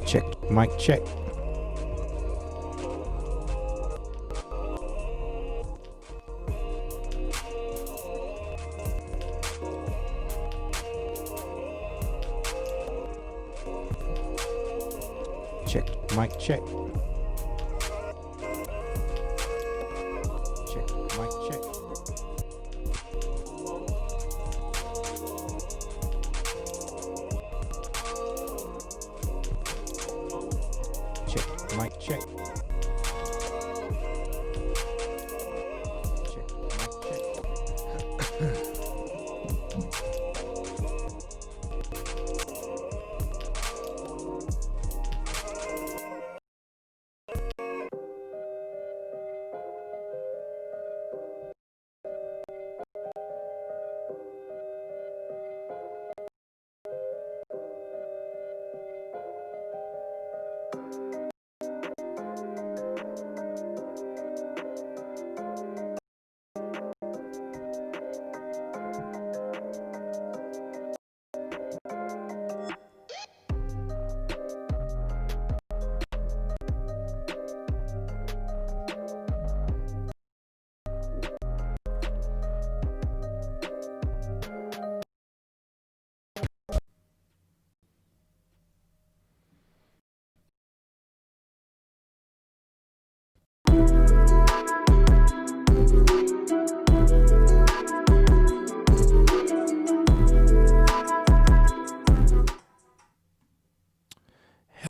Check, mic check. Check, mic check. Check, mic check. Check, mic check. Check, mic check.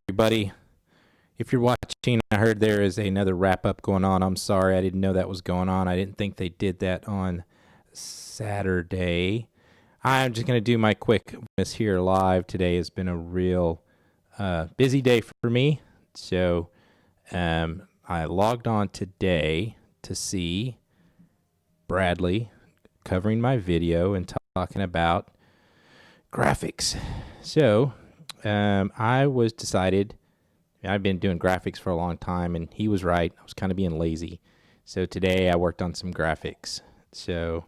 Everybody, if you're watching, I heard there is another wrap up going on. I'm sorry, I didn't know that was going on. I didn't think they did that on Saturday. I'm just going to do my quick miss here live. Today has been a real busy day for me. So I logged on today to see Bradley covering my video and talking about graphics. So I was decided, I've been doing graphics for a long time, and he was right. I was kind of being lazy. So today I worked on some graphics. So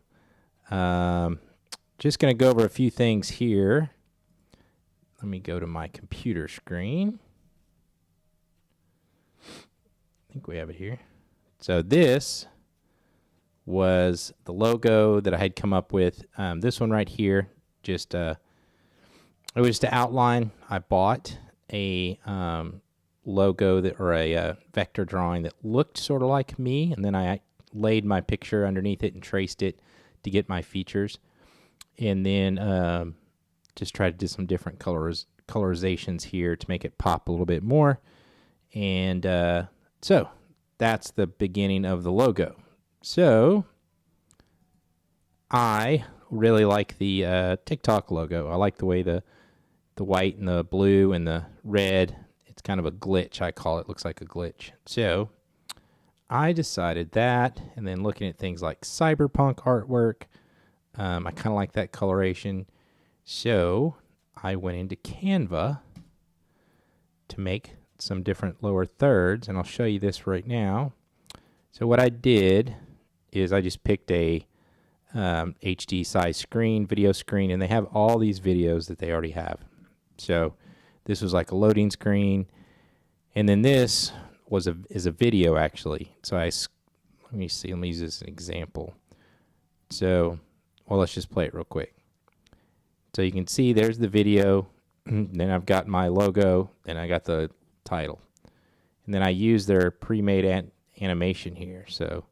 just going to go over a few things here. Let me go to my computer screen. I think we have it here. So this was the logo that I had come up with. This one right here, just it was to outline. I bought a logo that, or a vector drawing that looked sort of like me, and then I laid my picture underneath it and traced it to get my features, and then just tried to do some different colorizations here to make it pop a little bit more. And so that's the beginning of the logo. So I really like the TikTok logo. I like the way the white and the blue and the red, it's kind of a glitch, I call it. Looks like a glitch. So I decided that, and then looking at things like cyberpunk artwork, I kind of like that coloration. So I went into Canva to make some different lower thirds, and I'll show you this right now. So what I did is I just picked a HD size screen, video screen, and they have all these videos that they already have. So this was like a loading screen, and then this is a video actually. So let me see, let me use this as an example. So, well, let's just play it real quick. So you can see there's the video, then I've got my logo, then I got the title. And then I use their pre-made animation here. So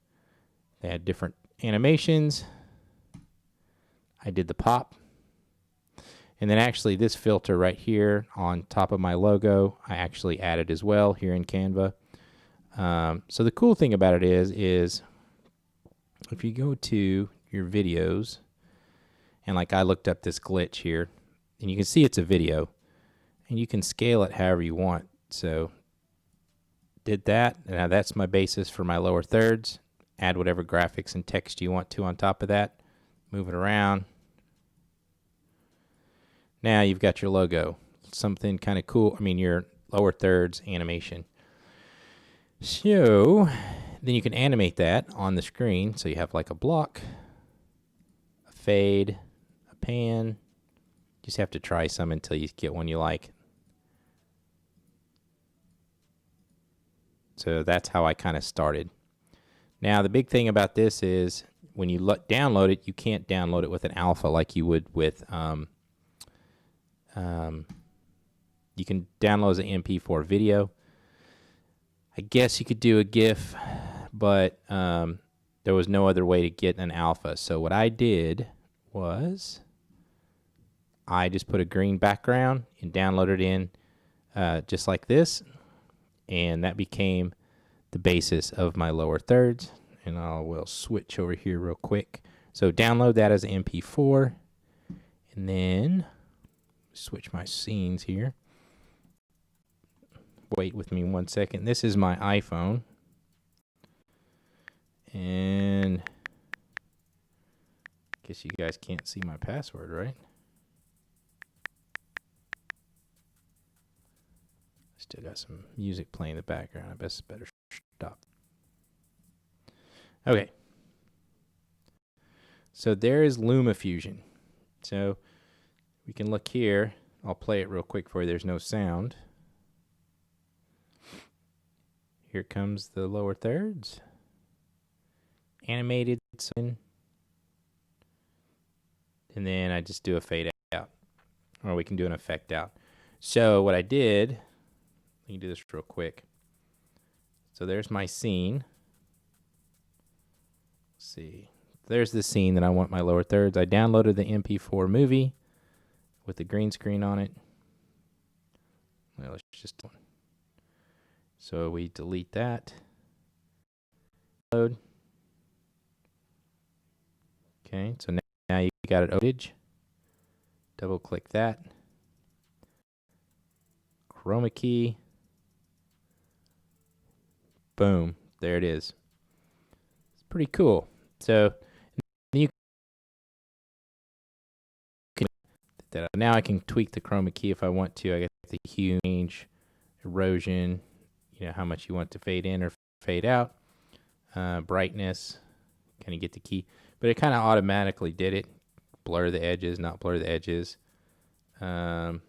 they had different animations. I did the pop. And then actually this filter right here on top of my logo, I actually added as well here in Canva. So the cool thing about it is if you go to your videos, and like I looked up this glitch here, and you can see it's a video, and you can scale it however you want. So did that. Now that's my basis for my lower thirds. Add whatever graphics and text you want to on top of that. Move it around. Now you've got your logo. Something kind of cool. I mean, your lower thirds animation. So then you can animate that on the screen. So you have like a block, a fade, a pan. You just have to try some until you get one you like. So that's how I kind of started. Now the big thing about this is when you download it, you can't download it with an alpha like you would with you can download as an MP4 video. I guess you could do a GIF, but there was no other way to get an alpha. So what I did was I just put a green background and downloaded in just like this, and that became the basis of my lower thirds. And I will switch over here real quick. So download that as an MP4, and then switch my scenes here. Wait with me 1 second. This is my iPhone, and I guess you guys can't see my password, right? Still got some music playing in the background. I best better stop. Okay. So there is LumaFusion. So we can look here. I'll play it real quick for you. There's no sound. Here comes the lower thirds. Animated. And then I just do a fade out. Or we can do an effect out. So what I did, let me do this real quick. So there's my scene. Let's see. There's the scene that I want my lower thirds. I downloaded the MP4 movie with the green screen on it. Well, let's just... So we delete that. Load. Okay, so now you got it opened. Double click that. Chroma key. Boom. There it is. It's pretty cool. So you can now I can tweak the chroma key if I want to. I get the hue change, erosion, you know, how much you want to fade in or fade out, brightness, kind of get the key. But it kind of automatically did it. Blur the edges, not blur the edges. There's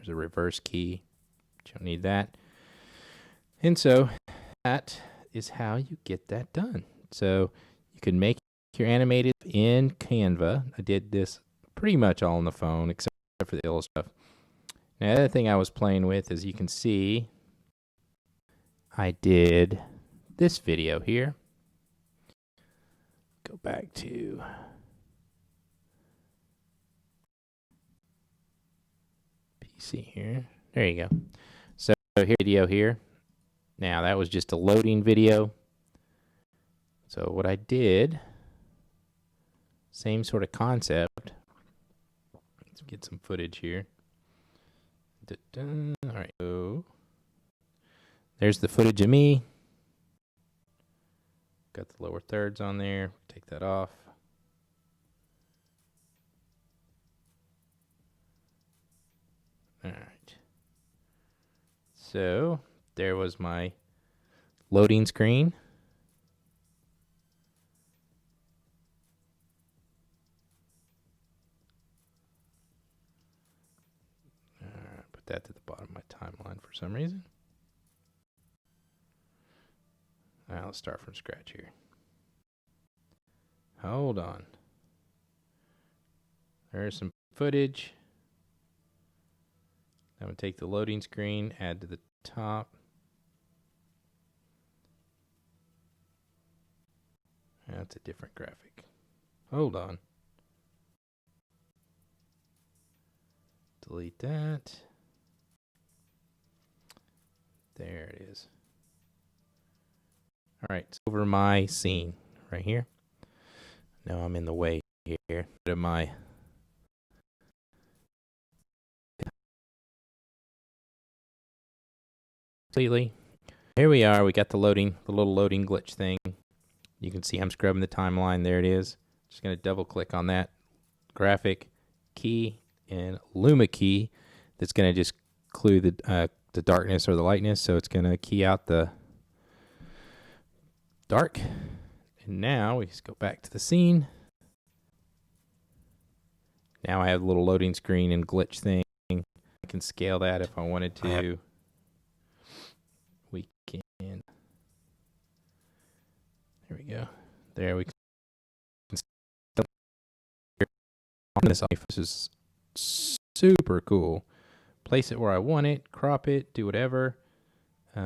a reverse key. You don't need that. And so that is how you get that done. So you can make your animated in Canva. I did this pretty much all on the phone except for the illustrator stuff. Now, the other thing I was playing with, as you can see, I did this video here. Go back to PC here. There you go. So here, video here. Now that was just a loading video. So what I did, same sort of concept. Let's get some footage here. All right, so there's the footage of me. Got the lower thirds on there. Take that off. All right. So there was my loading screen. Put that to the bottom of my timeline for some reason. All right, let's start from scratch here. Hold on. There's some footage. I'm going to take the loading screen, add to the top. That's a different graphic. Hold on. Delete that. There it is. All right, it's over my scene right here. Now I'm in the way here. To my completely. Here we are. We got the loading, the little loading glitch thing. You can see I'm scrubbing the timeline. There it is. Just going to double click on that graphic key and Luma key. That's going to just clue the darkness or the lightness. So it's going to key out the dark. And now we just go back to the scene. Now I have a little loading screen and glitch thing. I can scale that if I wanted to. We can. There we go. There we can. This is super cool. Place it where I want it, crop it, do whatever.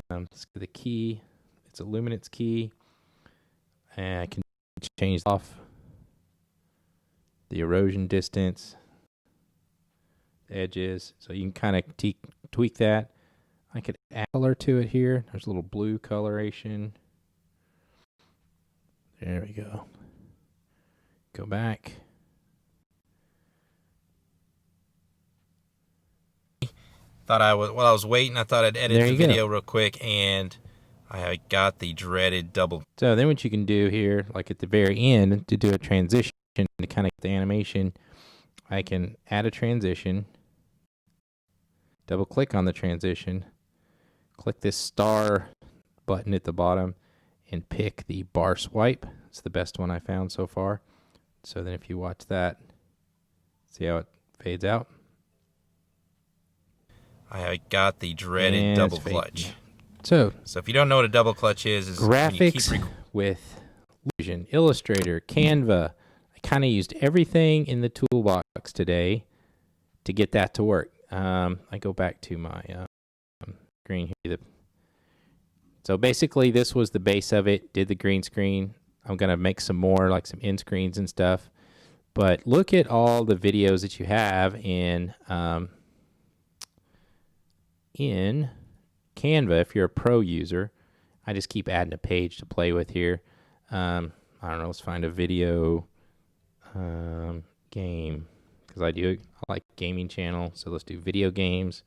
Let's get the key. It's a luminance key. And I can change off the erosion distance, the edges. So you can kind of tweak that. I could add color to it here. There's a little blue coloration. There we go. Go back. While I was waiting, I thought I'd edit the video real quick, and I got the dreaded double. So then what you can do here, like at the very end, to do a transition, to kind of get the animation, I can add a transition, double click on the transition, click this star button at the bottom, and pick the bar swipe. It's the best one I found so far. So then if you watch that, see how it fades out? I got the dreaded double clutch. So if you don't know what a double clutch is graphics with Fusion, Illustrator, Canva. I kind of used everything in the toolbox today to get that to work. I go back to my screen here. So basically this was the base of it. Did the green screen. I'm going to make some more, like some end screens and stuff. But look at all the videos that you have in Canva. If you're a pro user, I just keep adding a page to play with here. I don't know, let's find a video game, because I like gaming channel, so let's do video games.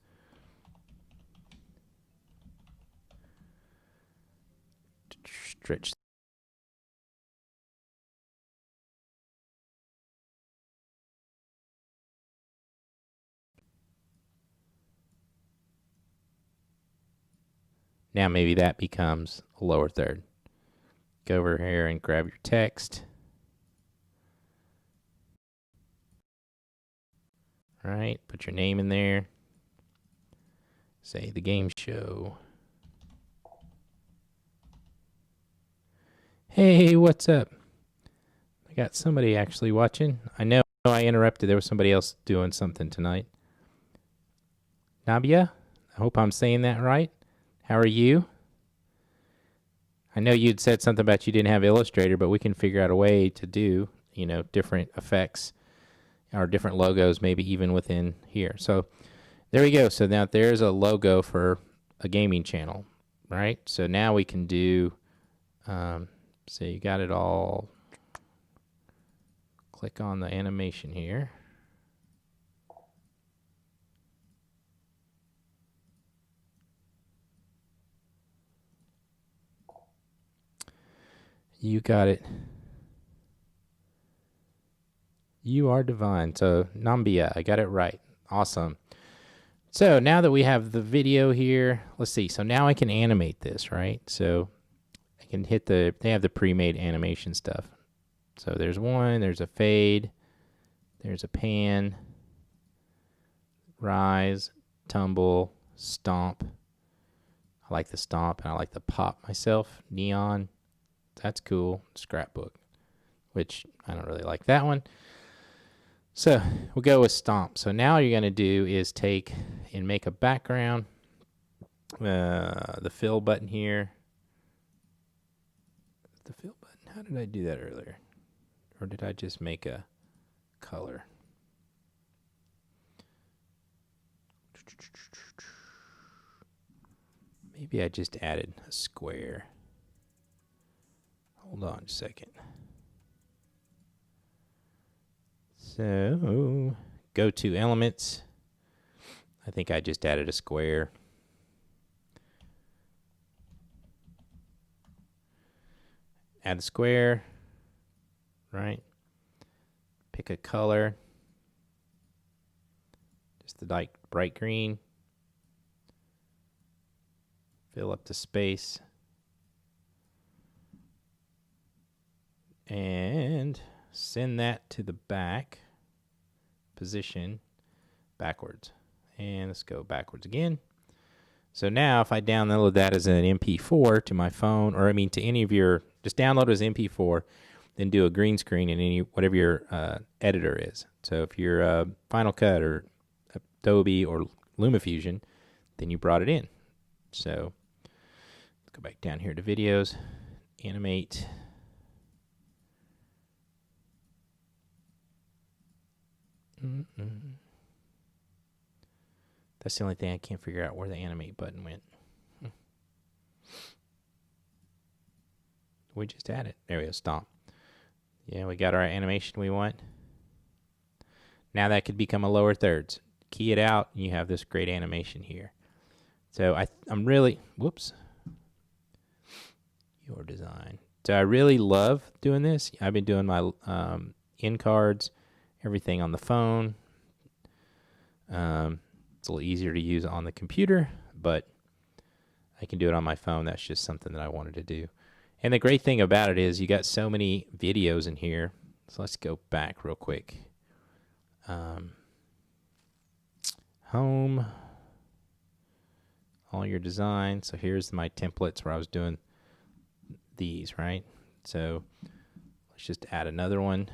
stretch. Now maybe that becomes a lower third. Go over here and grab your text. All right, put your name in there. Say the game show. Hey, what's up? I got somebody actually watching. I know I interrupted. There was somebody else doing something tonight. Nabia, I hope I'm saying that right. How are you? I know you'd said something about you didn't have Illustrator, but we can figure out a way to do, different effects or different logos, maybe even within here. So there we go. So now there's a logo for a gaming channel, right? So now we can do, so you got it all. Click on the animation here. You got it. You are divine. So Nambia, I got it right. Awesome. So now that we have the video here, let's see. So now I can animate this, right? So I can hit they have the pre-made animation stuff. So there's one, there's a fade, there's a pan, rise, tumble, stomp. I like the stomp and I like the pop myself. Neon, that's cool. Scrapbook, which I don't really like that one. So we'll go with stomp. So now all you're going to do is take and make a background. The fill button here. The fill button. How did I do that earlier? Or did I just make a color? Maybe I just added a square. Hold on a second. So go to elements. I think I just added a square. Add the square, right? Pick a color. Just the bright green. Fill up the space. And send that to the back position backwards. And let's go backwards again. So now if I download that as an MP4 to my phone, or to any of your, just download it as MP4, then do a green screen in whatever your editor is. So if you're Final Cut or Adobe or LumaFusion, then you brought it in. So let's go back down here to videos, animate. That's the only thing I can't figure out where the animate button went. We just added. There we go, stomp. Yeah, we got our animation we want. Now that could become a lower thirds. Key it out, and you have this great animation here. So I'm really, whoops. Your design. So I really love doing this. I've been doing my in cards, everything on the phone. It's a little easier to use on the computer, but I can do it on my phone. That's just something that I wanted to do. And the great thing about it is you got so many videos in here. So let's go back real quick. Home, all your designs. So here's my templates where I was doing these, right? So let's just add another one.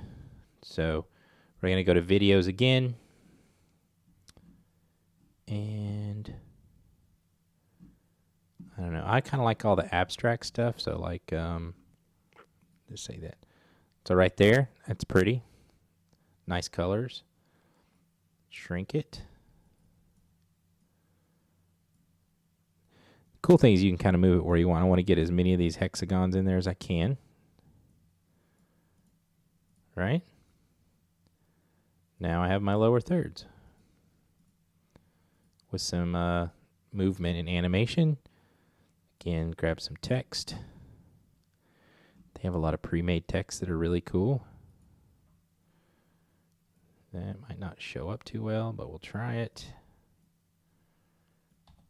So we're going to go to videos again. And I don't know. I kind of like all the abstract stuff. So like, just say that. So right there, that's pretty. Nice colors. Shrink it. Cool thing is you can kind of move it where you want. I want to get as many of these hexagons in there as I can. Right? Now I have my lower thirds. With some movement and animation. Again, grab some text. They have a lot of pre-made text that are really cool. That might not show up too well, but we'll try it.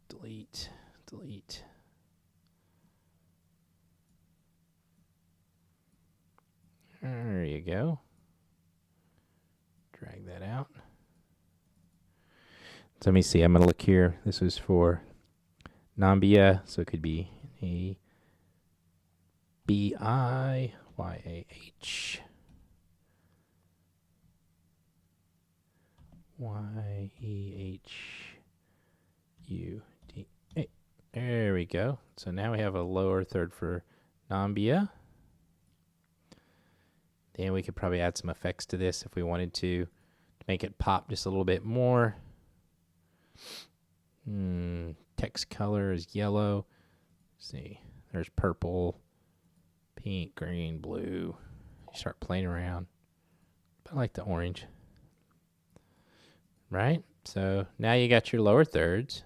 Delete, delete. There you go. Drag that out. So let me see. I'm going to look here. This was for Nambia, so it could be a B-I-Y-A-H. Y-E-H-U-D-A. There we go. So now we have a lower third for Nambia. Then we could probably add some effects to this if we wanted to make it pop just a little bit more. Text color is yellow. Let's see, there's purple, pink, green, blue. You start playing around. But I like the orange. Right? So now you got your lower thirds.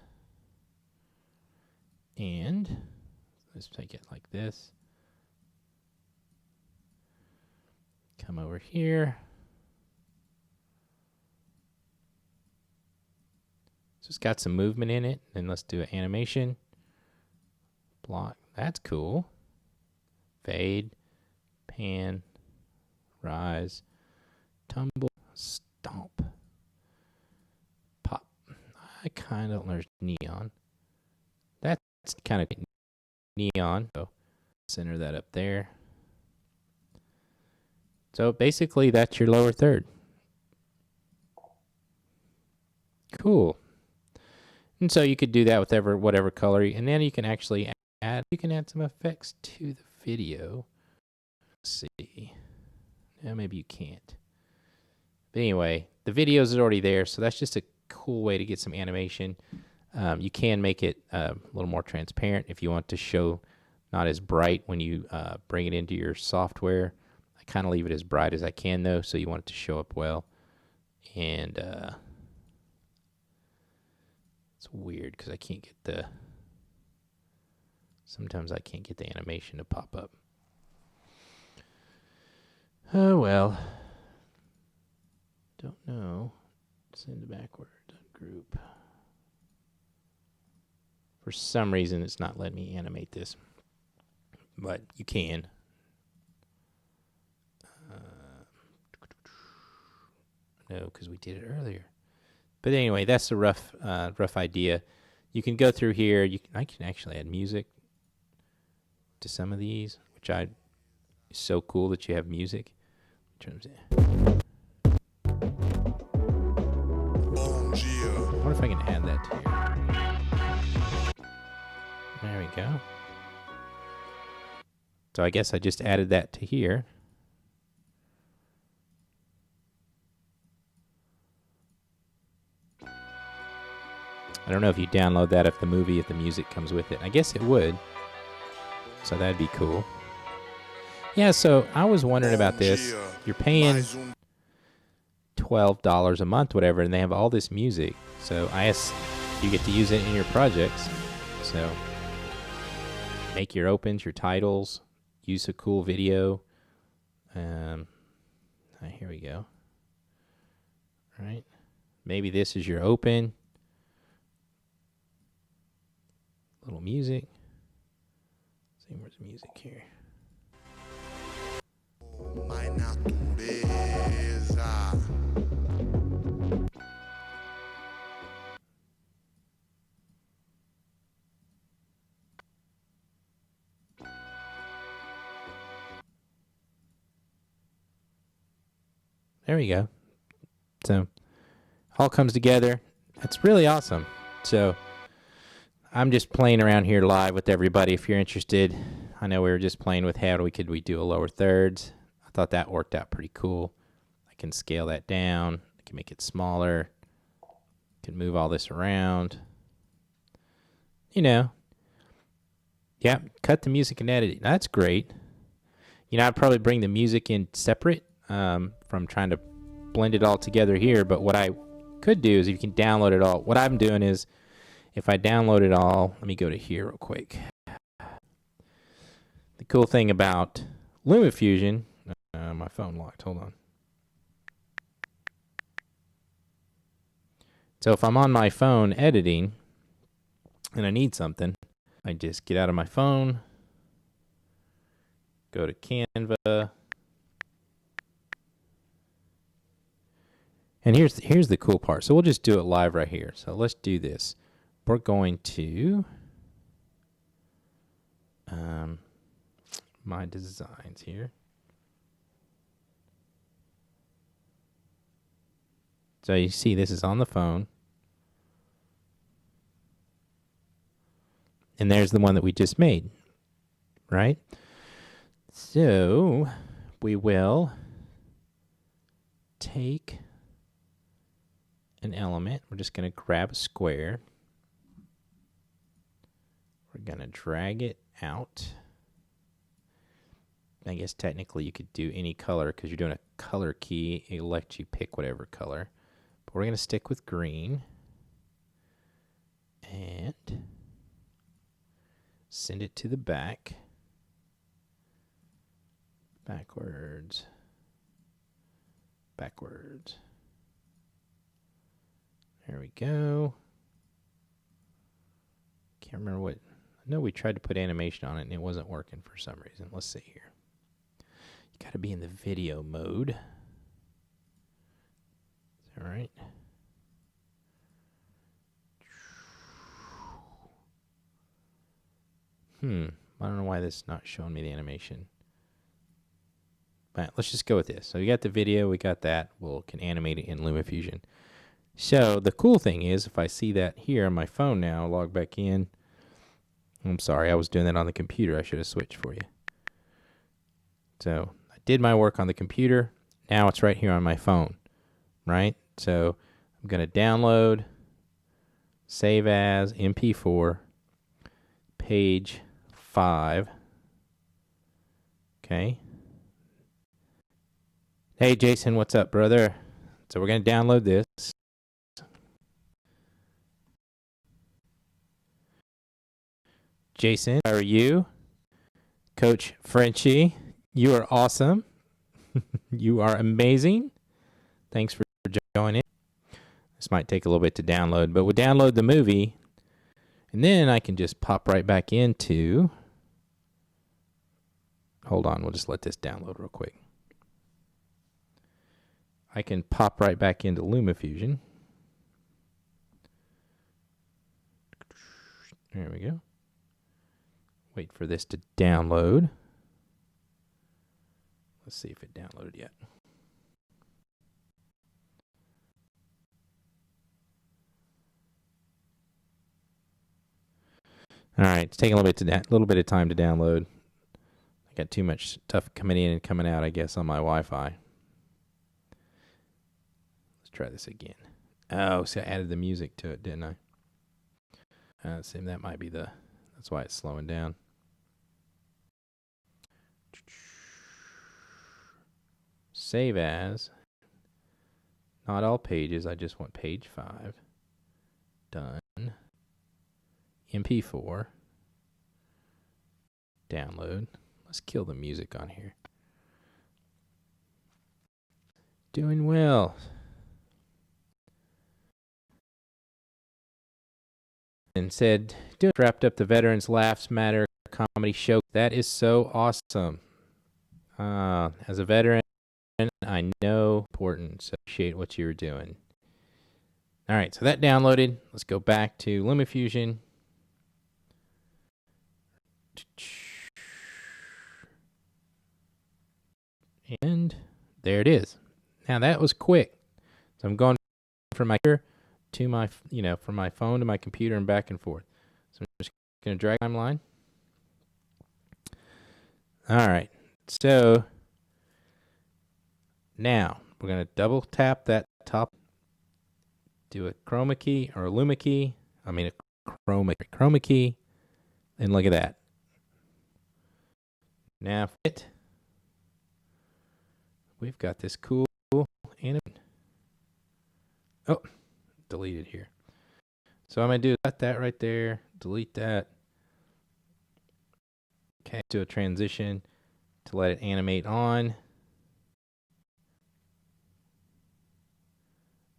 And let's take it like this. Come over here. So it's got some movement in it. Then let's do an animation. Block. That's cool. Fade. Pan. Rise. Tumble. Stomp. Pop. I kind of, there's neon. That's kind of neon. So center that up there. So basically that's your lower third. Cool. And so you could do that with whatever color, and then you can actually add some effects to the video. Let's see. Now maybe you can't. But anyway, the videos is already there, so that's just a cool way to get some animation. You can make it a little more transparent if you want to show not as bright when you bring it into your software. I kind of leave it as bright as I can though, so you want it to show up well. And it's weird because I can't get sometimes I can't get the animation to pop up. Oh well. Don't know. Send backward. Group. For some reason it's not letting me animate this. But you can. No, because we did it earlier. But anyway, that's a rough idea. You can go through here. I can actually add music to some of these, which is so cool that you have music. I wonder if I can add that to here. There we go. So I guess I just added that to here. I don't know if you download that if the music comes with it. I guess it would. So that'd be cool. Yeah, so I was wondering about this. You're paying $12 a month, whatever, and they have all this music. So I guess you get to use it in your projects. So make your opens, your titles, use a cool video. Here we go. All right. Maybe this is your open. Little music. Let's see, where's the music here? There we go. So all comes together. It's really awesome. So I'm just playing around here live with everybody. If you're interested, I know we were just playing with how could we do a lower thirds. I thought that worked out pretty cool. I can scale that down. I can make it smaller. I can move all this around. You know, yeah, cut the music and edit it. That's great. You know, I'd probably bring the music in separate from trying to blend it all together here. But what I could do is if you can download it all. What I'm doing is if I download it all, let me go to here real quick. The cool thing about LumaFusion, my phone locked, hold on. So if I'm on my phone editing and I need something, I just get out of my phone, go to Canva, and here's the cool part. So we'll just do it live right here. So let's do this. We're going to my designs here. So you see this is on the phone. And there's the one that we just made, right? So we will take an element. We're just going to grab a square. We're going to drag it out. I guess technically you could do any color because you're doing a color key. It'll let you pick whatever color. But we're going to stick with green. And send it to the back. Backwards. Backwards. There we go. Can't remember what. I know we tried to put animation on it and it wasn't working for some reason. Let's see here. You got to be in the video mode. All right. I don't know why this is not showing me the animation. But let's just go with this. So we got the video, we got that. We can animate it in LumaFusion. So the cool thing is, if I see that here on my phone now, log back in. I'm sorry, I was doing that on the computer. I should have switched for you. So I did my work on the computer. Now it's right here on my phone, right? So I'm going to download, save as MP4, page 5. Okay. Hey, Jason, what's up, brother? So we're going to download this. Jason, how are you? Coach Frenchie, you are awesome. You are amazing. Thanks for joining. This might take a little bit to download, but we'll download the movie, and then I can just pop right back into... Hold on, we'll just let this download real quick. I can pop right back into LumaFusion. There we go. Wait for this to download. Let's see if it downloaded yet. All right, it's taking a little bit of time to download. I got too much stuff coming in and coming out, I guess, on my Wi-Fi. Let's try this again. Oh, see, I added the music to it, didn't I? See, that might be that's why it's slowing down. Save as. Not all pages, I just want page 5. Done. MP4. Download. Let's kill the music on here. Doing well. And said, wrapped up the Veterans Laughs Matter comedy show. That is so awesome. As a veteran, I know important, so appreciate what you were doing. All right, so that downloaded. Let's go back to LumaFusion. And there it is. Now that was quick. So I'm going from my computer to my, from my phone to my computer and back and forth. So I'm just going to drag timeline. All right. So now we're going to double tap that top, do a chroma key or a luma key. I mean a chroma key, and look at that. Now we've got this cool animation. Oh, deleted here. So I'm going to do that right there, delete that. Okay, do a transition, to let it animate on.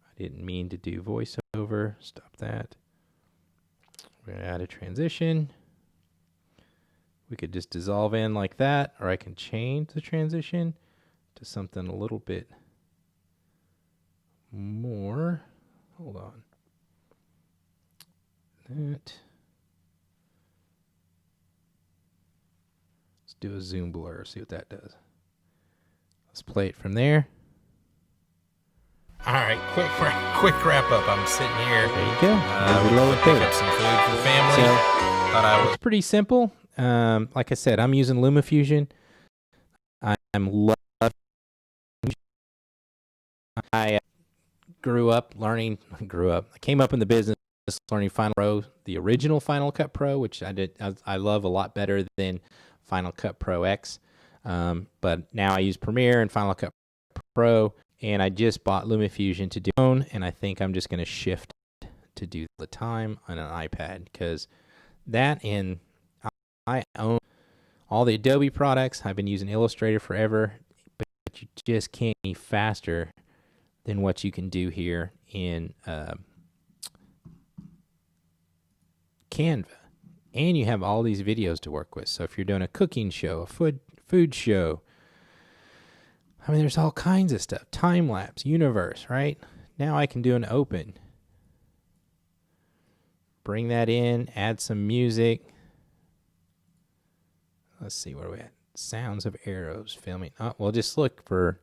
I didn't mean to do voiceover. Stop that. We're going to add a transition. We could just dissolve in like that, or I can change the transition to something a little bit more. Hold on. That. Let's do a zoom blur, see what that does. Let's play it from there. All right, quick wrap up. I'm sitting here. There you go. We pick up some food for the family. So, it's pretty simple. Like I said, I'm using LumaFusion. I came up in the business learning Final Pro, the original Final Cut Pro, which I love a lot better than Final Cut Pro X. But now I use Premiere and Final Cut Pro, and I just bought LumaFusion to do my own, and I think I'm just going to shift to do the time on an iPad, because that, and I own all the Adobe products. I've been using Illustrator forever, but you just can't be faster than what you can do here in Canva. And you have all these videos to work with. So if you're doing a cooking show, a food show, I mean, there's all kinds of stuff. Time-lapse, universe, right? Now I can do an open. Bring that in, add some music. Let's see, where are we at? Sounds of arrows, filming. Oh, we'll just look for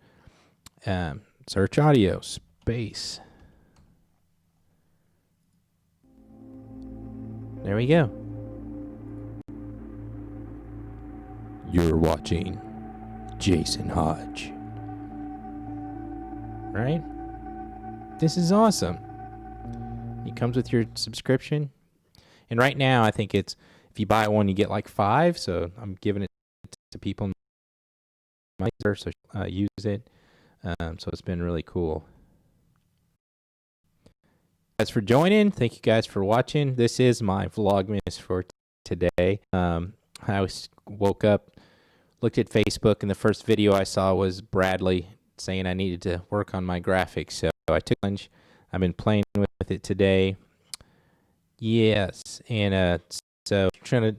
search audio, space. There we go. You're watching Jason Hodge. Right? This is awesome. It comes with your subscription. And right now, I think it's, if you buy one, you get like 5. So I'm giving it to people. So use it. So it's been really cool. Thanks for joining. Thank you guys for watching. This is my Vlogmas for today. I woke up, looked at Facebook, and the first video I saw was Bradley saying I needed to work on my graphics. So I took a challenge. I've been playing with it today. Yes, and so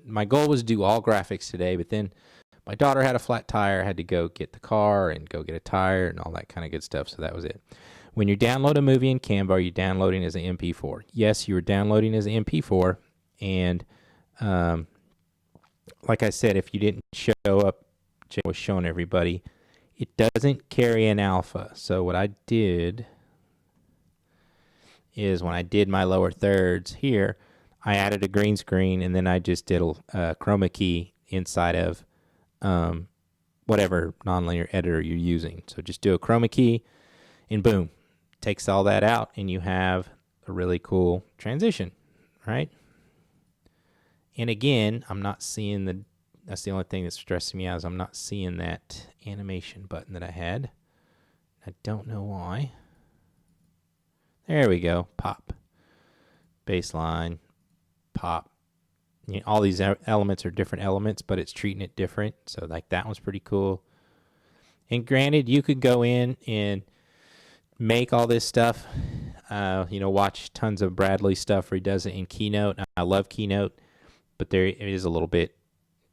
my goal was to do all graphics today, but then my daughter had a flat tire. I had to go get the car and go get a tire and all that kind of good stuff. So that was it. When you download a movie in Canva, are you downloading as an MP4? Yes, you are downloading as an MP4. And like I said, if you didn't show up, Jay was showing everybody, it doesn't carry an alpha. So what I did is, when I did my lower thirds here, I added a green screen, and then I just did a chroma key inside of whatever nonlinear editor you're using. So just do a chroma key, and boom, takes all that out, and you have a really cool transition, right? And again, I'm not seeing that's the only thing that's stressing me out, is I'm not seeing that animation button that I had. I don't know why. There we go. Pop. Baseline. Pop. You know, all these elements are different elements, but it's treating it different. So like that one's pretty cool. And granted, you could go in and make all this stuff. Watch tons of Bradley stuff where he does it in Keynote. I love Keynote, but there it is a little bit,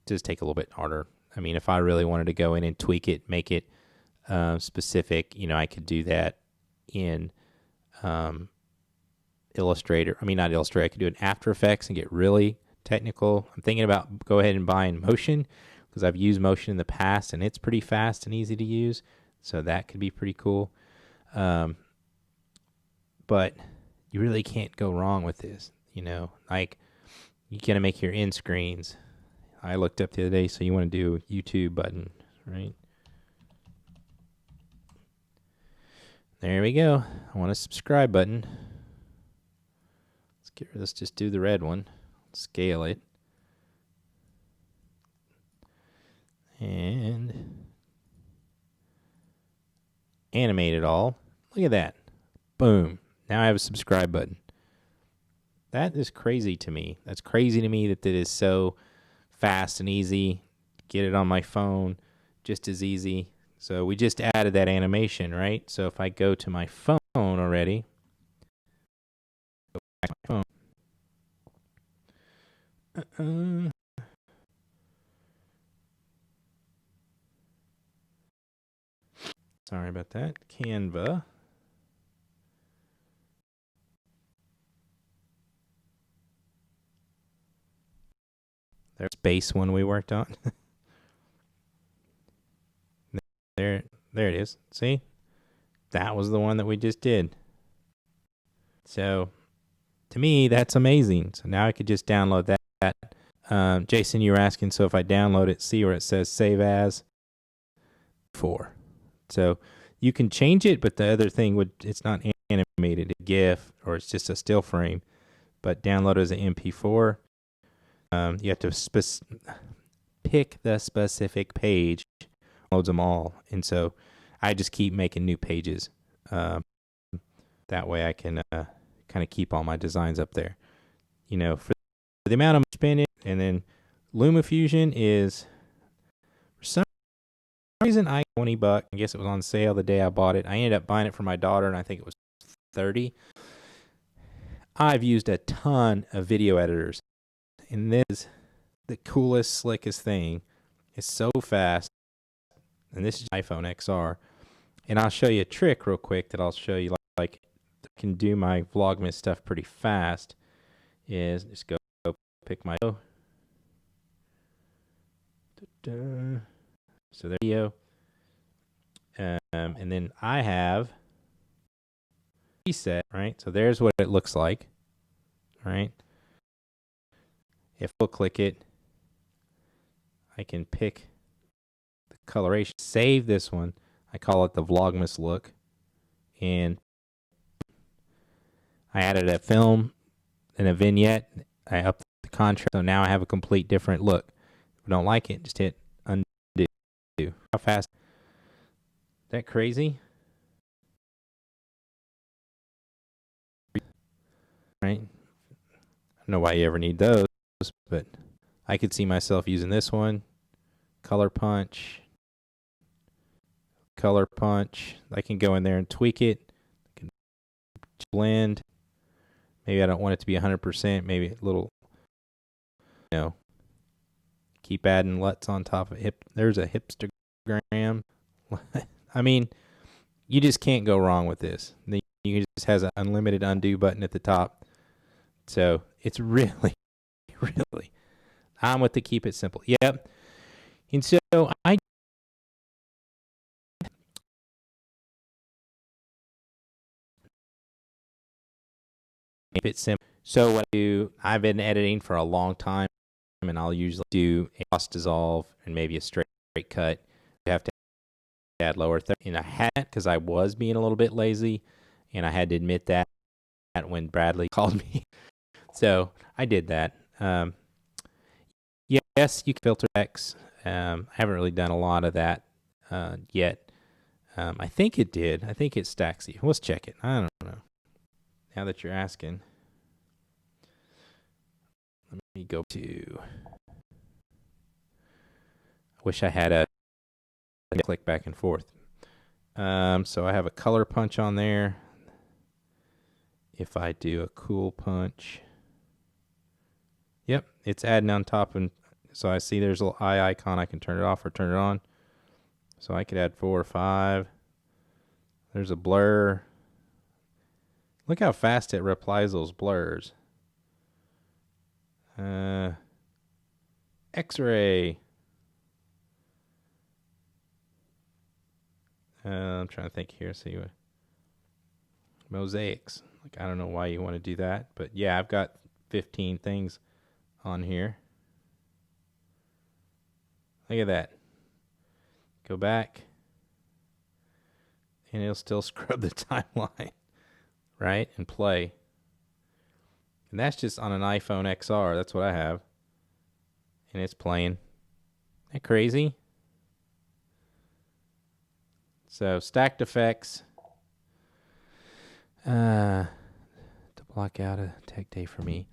does take a little bit harder. I mean, if I really wanted to go in and tweak it, make it specific, I could do that in Illustrator. I mean, not Illustrator. I could do it in After Effects and get really technical. I'm thinking about go ahead and buying Motion, because I've used Motion in the past, and it's pretty fast and easy to use. So that could be pretty cool. But you really can't go wrong with this. Like, you got to make your end screens. I looked up the other day, so you want to do a YouTube button, right? There we go. I want a subscribe button. Let's just do the red one. Scale it. And animate it all. Look at that. Boom. Now I have a subscribe button. That is crazy to me. That's crazy to me that it is so fast and easy. Get it on my phone. just as easy. So we just added that animation, right? So if I go to my phone already, go back to my phone. Sorry about that. Canva. There's base one we worked on. there it is. See? That was the one that we just did. So to me, that's amazing. So now I could just download that. Jason, you were asking, so if I download it, see where it says save as 4. So you can change it, but the other thing it's not animated, a GIF, or it's just a still frame. But download as an MP4. You have to pick the specific page, loads them all, and so I just keep making new pages. That way I can kind of keep all my designs up there. You know, for the amount I'm spending, and then LumaFusion is, for some reason, $20. I guess it was on sale the day I bought it. I ended up buying it for my daughter, and I think it was $30. I've used a ton of video editors, and this is the coolest, slickest thing. It's so fast, and this is iPhone XR. And I'll show you a trick real quick that I'll show you, like I can do my VLOGMAS stuff pretty fast. Is just go pick my so there you go. And then I have preset, right? So there's what it looks like, right? If we'll click it, I can pick the coloration, save this one. I call it the VLOGMAS look, and I added a film and a vignette. I upped the contrast, so now I have a complete different look. If you don't like it, just hit undo. How fast? Is that crazy? Right? I don't know why you ever need those, but I could see myself using this one. Color punch. I can go in there and tweak it. I can blend. Maybe I don't want it to be 100%. Maybe a little, keep adding LUTs on top of it. There's a hipstergram. I mean, you just can't go wrong with this. You just has an unlimited undo button at the top. So it's really, really, I'm with the keep it simple. Yep. And so I keep it simple. So what I do, I've been editing for a long time, and I'll usually do a cross dissolve and maybe a straight cut. You have to add lower third. And I had, because I was being a little bit lazy, and I had to admit that when Bradley called me. So I did that. Yes, you can filter X. I haven't really done a lot of that yet. I think it did. I think it stacks you. Let's check it. I don't know. Now that you're asking, let me go to. I wish I had a click back and forth. So I have a color punch on there. If I do a cool punch, yep, it's adding on top, and so I see there's a little eye icon. I can turn it off or turn it on. So I could add 4 or 5. There's a blur. Look how fast it replies those blurs. X-ray. I'm trying to think here. See what mosaics. Like, I don't know why you want to do that, but yeah, I've got 15 things on here. Look at that. Go back, and it'll still scrub the timeline, right? And play. And that's just on an iPhone XR. That's what I have. And it's playing. Isn't that crazy? So stacked effects. To block out a tech day for me.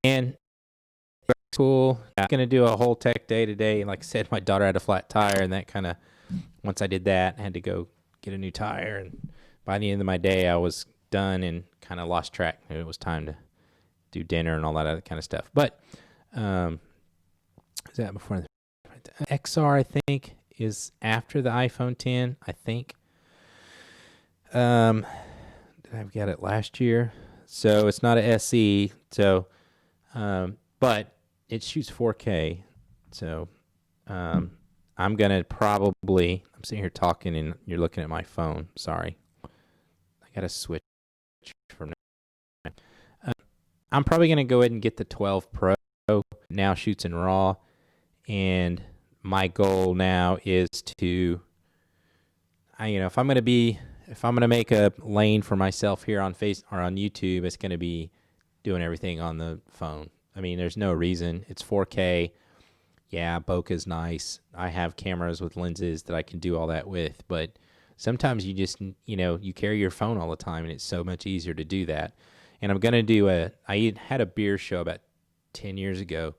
Man, tool. I'm going to do a whole tech day today. And like I said, my daughter had a flat tire, and that kind of, once I did that, I had to go get a new tire. And by the end of my day, I was done and kind of lost track. It was time to do dinner and all that other kind of stuff. But is that before the XR, I think, is after the iPhone 10, I think. I've got it last year, so it's not a SE. So, but it shoots 4K. So, I'm gonna probably. I'm sitting here talking, and you're looking at my phone. Sorry, I gotta switch from now. I'm probably gonna go ahead and get the 12 Pro. Now shoots in RAW, and my goal now is to, if I'm gonna make a lane for myself here on YouTube, it's gonna be doing everything on the phone. I mean, there's no reason. It's 4K. Yeah, bokeh's nice. I have cameras with lenses that I can do all that with, but sometimes you just, you carry your phone all the time, and it's so much easier to do that. And I'm gonna I had a beer show about 10 years ago,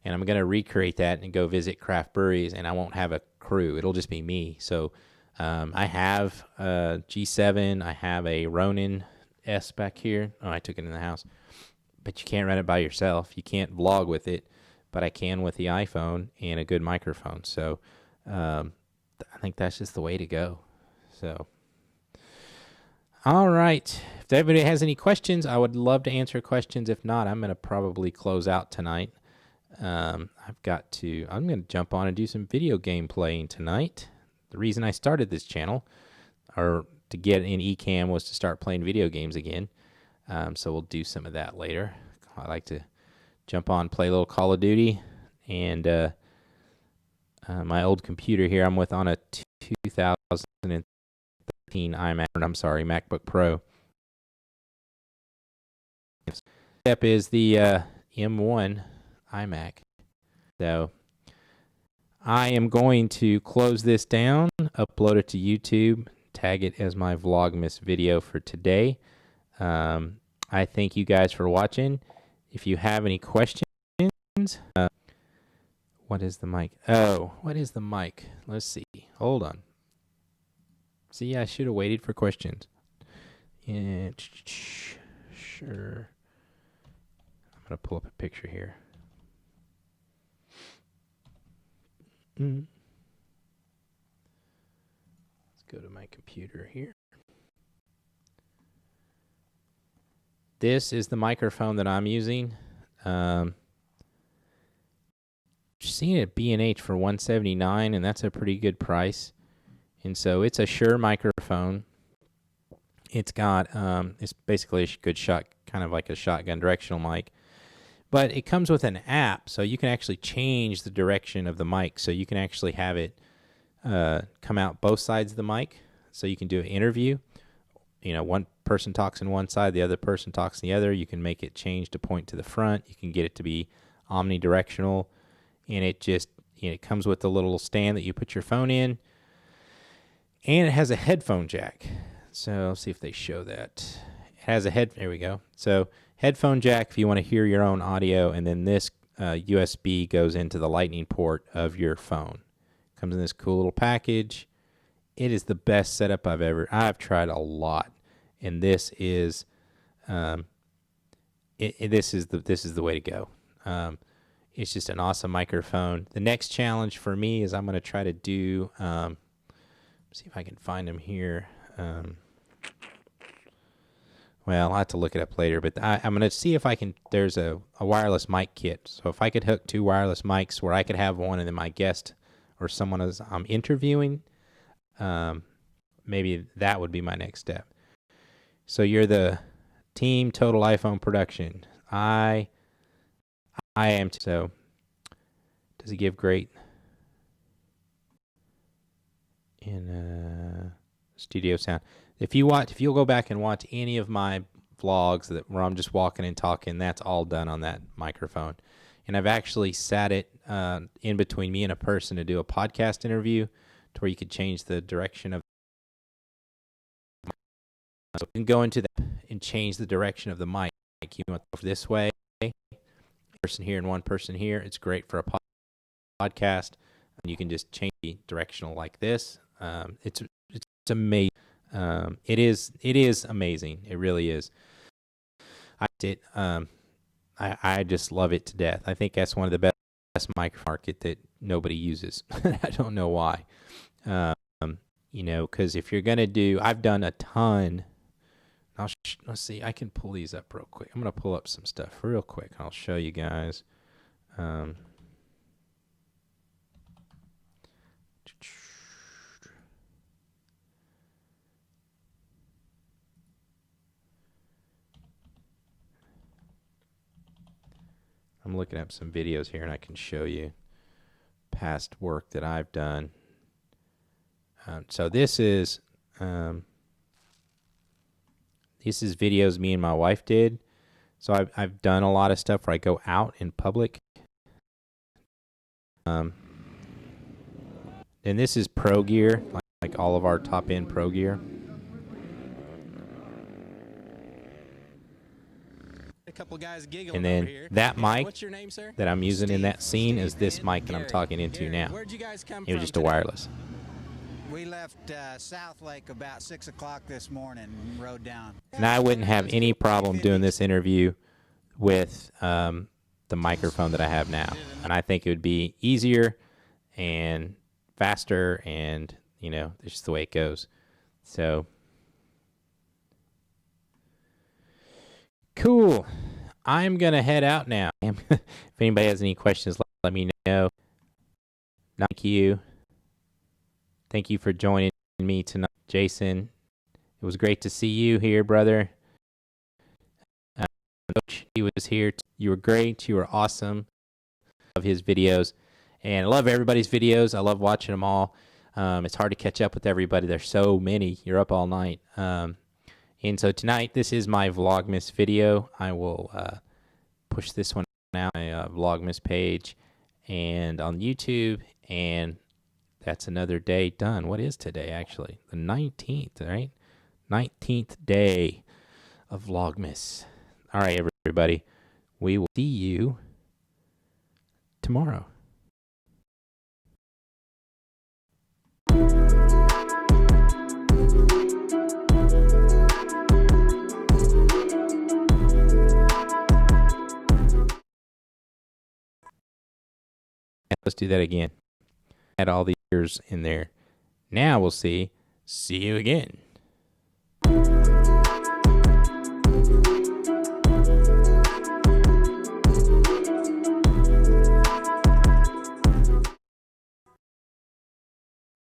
and I'm going to recreate that and go visit craft breweries, and I won't have a crew. It'll just be me. So I have a G7. I have a Ronin S back here. Oh, I took it in the house. But you can't run it by yourself. You can't vlog with it, but I can with the iPhone and a good microphone. So I think that's just the way to go. So, all right. If anybody has any questions, I would love to answer questions. If not, I'm going to probably close out tonight. I'm going to jump on and do some video game playing tonight. The reason I started this channel, or to get in eCam, was to start playing video games again. So we'll do some of that later. I like to jump on, play a little Call of Duty, and my old computer here I'm with on a 2013 MacBook Pro. Step is the M1 iMac. So I am going to close this down, upload it to YouTube, tag it as my VLOGMAS video for today. I thank you guys for watching. If you have any questions, what is the mic? Oh, what is the mic? Let's see. Hold on. See, I should have waited for questions. Yeah, sure. I'm going to pull up a picture here. Let's go to my computer here. This is the microphone that I'm using. Seen it at B&H for $179, and that's a pretty good price. And so it's a Shure microphone. It's got it's basically a good shot, kind of like a shotgun directional mic. But it comes with an app, so you can actually change the direction of the mic. So you can actually have it come out both sides of the mic. So you can do an interview. One person talks in one side, the other person talks in the other. You can make it change to point to the front. You can get it to be omnidirectional. And it just, it comes with a little stand that you put your phone in. And it has a headphone jack. So let's see if they show that. It has there we go. So headphone jack if you want to hear your own audio, and then this USB goes into the lightning port of your phone. Comes in this cool little package. It is the best setup I've tried a lot, and this is this is the way to go. It's just an awesome microphone. The next challenge for me is I'm going to try to do see if I can find them here. Well, I'll have to look it up later, but I'm going to see if I can, there's a wireless mic kit. So if I could hook two wireless mics where I could have one and then my guest or someone as I'm interviewing, maybe that would be my next step. So you're the team Total iPhone Production. I am, so does he give great in studio sound? If you'll go back and watch any of my vlogs where I'm just walking and talking, that's all done on that microphone. And I've actually sat it in between me and a person to do a podcast interview to where you could change the direction of. So you can go into that and change the direction of the mic. You want to go this way, person here and one person here. It's great for a podcast. And you can just change the directional like this. It's amazing. It is amazing. It really is. I just love it to death. I think that's one of the best microphone market that nobody uses. I don't know why. You know, because if you're gonna do, I've done a ton. Let's see. I can pull these up real quick. I'm gonna pull up some stuff real quick. I'll show you guys. I'm looking up some videos here, and I can show you past work that I've done. So this is videos me and my wife did. So I've done a lot of stuff where I go out in public. And this is pro gear, like all of our top end pro gear. A couple guys giggling and then over here. that mic What's your name, sir? that I'm using Steve. in that scene Steve, is this man. mic that I'm Gary, talking into Gary, now. Where'd you guys come It was from just a today? wireless. We left South Lake about 6 o'clock this morning and rode down. And I wouldn't have any problem doing this interview with the microphone that I have now. And I think it would be easier and faster, and, you know, it's just the way it goes. So, cool. I'm going to head out now. If anybody has any questions, let me know. Thank you. Thank you for joining me tonight, Jason. It was great to see you here, brother. Coach, he was here. You were great. You were awesome. I love his videos, and I love everybody's videos. I love watching them all. It's hard to catch up with everybody. There's so many. You're up all night. And so tonight, this is my Vlogmas video. I will push this one out on my Vlogmas page and on YouTube, and that's another day done. What is today, actually? The 19th, right? 19th day of Vlogmas. All right, everybody. We will see you tomorrow. Let's do that again. Add all the years in there. Now we'll see you again.